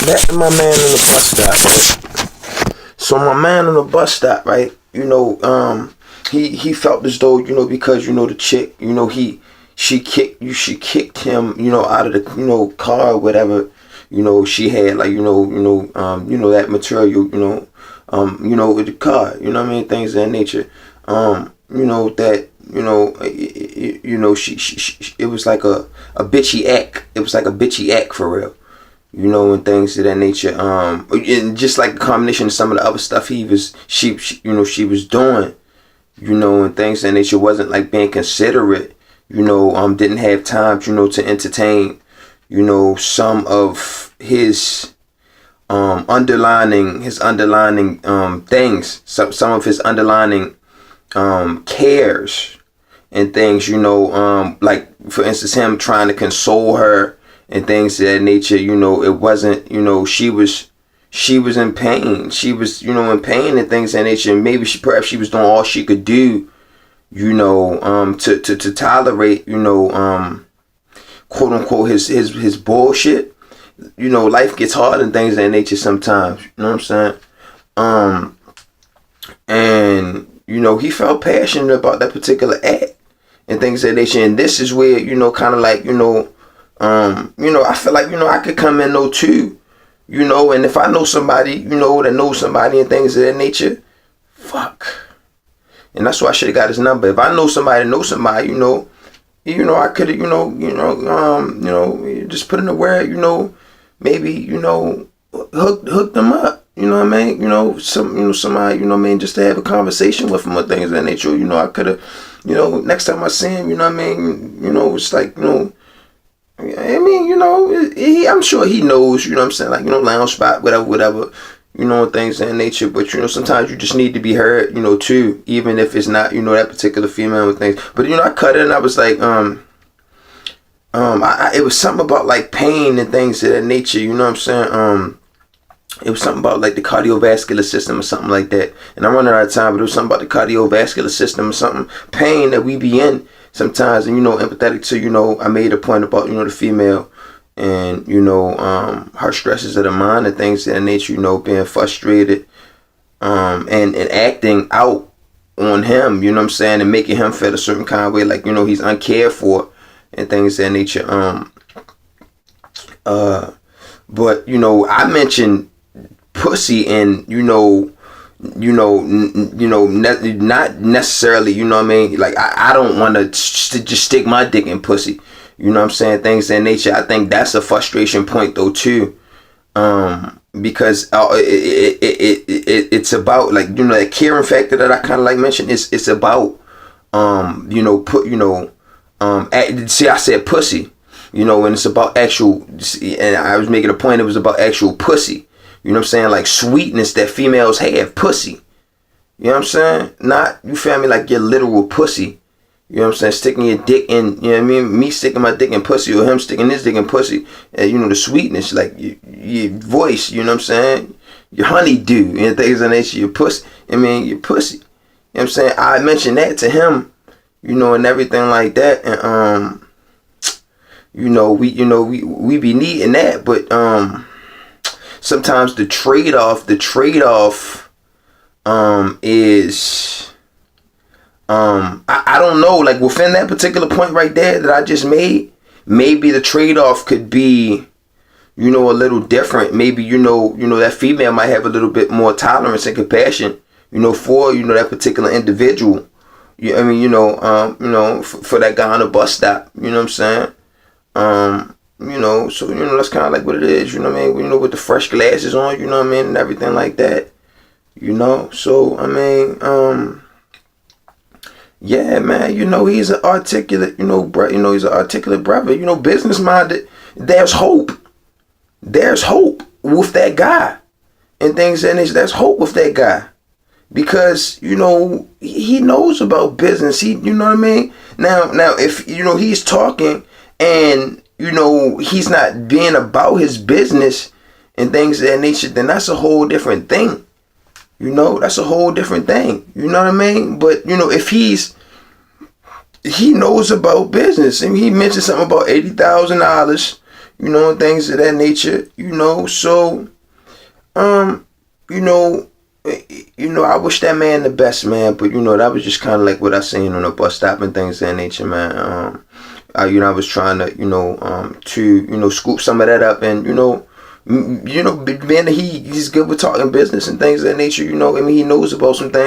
back to my man on the bus stop, right? So my man on the bus stop, right? He felt as though, because the chick, she kicked him, out of the car or whatever. She had like that material, with the car, things of that nature. She it was like a bitchy act. It was like a bitchy act for real. And things of that nature. And just like a combination of some of the other stuff she was doing, and things of that nature, wasn't like being considerate, didn't have time, to entertain, some of his underlining things, some of his underlining cares and things, like for instance him trying to console her and things of that nature. It wasn't, she was in pain. She was, in pain and things of that nature. And maybe perhaps she was doing all she could do, to tolerate, quote unquote his bullshit. Life gets hard and things of that nature sometimes. You know what I'm saying? And he felt passionate about that particular act and things of that nature. And this is where, kind of like, I feel like, I could come in though too, and if I know somebody, that knows somebody and things of that nature, fuck. And that's why I should have got his number. If I know somebody, I could have, just put in the word, maybe, hook them up. You know what I mean? Somebody, just to have a conversation with him or things of that nature. I could have, next time I see him, it's like, I'm sure he knows, I'm saying, like, lounge spot, whatever, things of that nature. But, sometimes you just need to be heard, too, even if it's not, that particular female and things. But, I cut it and I was like, it was something about like pain and things of that nature, you know what I'm saying? It was something about like the cardiovascular system or something like that. And I'm running out of time, but it was something about the cardiovascular system or something, pain that we be in sometimes. And, empathetic to, I made a point about, the female and, her stresses of the mind and things of that nature, being frustrated, and acting out on him, you know what I'm saying? And making him feel a certain kind of way, like, he's uncared for and things of that nature. But, I mentioned pussy and, not necessarily, you know what I mean? Like, I don't want to just stick my dick in pussy. You know what I'm saying? Things of that nature. I think that's a frustration point though too. Because it's about like, that caring factor that I kind of like mentioned. It's about, see, I said pussy, and it's about actual, and I was making a point, it was about actual pussy. You know what I'm saying? Like sweetness that females have, pussy. You know what I'm saying? Not, you feel me, like your literal pussy. You know what I'm saying? Sticking your dick in, you know what I mean? Me sticking my dick in pussy or him sticking his dick in pussy. And, the sweetness, like your voice, you know what I'm saying? Your honeydew and things of that nature, your pussy. Your pussy. You know what I'm saying? I mentioned that to him, and everything like that. And, we be needing that, but, sometimes the trade-off is I don't know, like within that particular point right there that I just made, maybe the trade-off could be, a little different. Maybe that female might have a little bit more tolerance and compassion, for that particular individual. For that guy on the bus stop, you know what I'm saying? So, that's kind of like what it is, you know what I mean? With the fresh glasses on, you know what I mean? And everything like that, So, yeah, man, he's an articulate, he's an articulate brother, business minded. There's hope. There's hope with that guy and things. And there's hope with that guy because, he knows about business. He, you know what I mean? Now, if, he's talking and, he's not being about his business and things of that nature, then that's a whole different thing. That's a whole different thing. You know what I mean? But, if he knows about business and he mentioned something about $80,000, you know, and things of that nature, you know. So, you know, I wish that man the best, man. But you know, that was just kind of like what I seen on the bus stop and things of that nature, man. I was trying to, scoop some of that up, and being that he's good with talking business and things of that nature, you know. I mean, he knows about some things.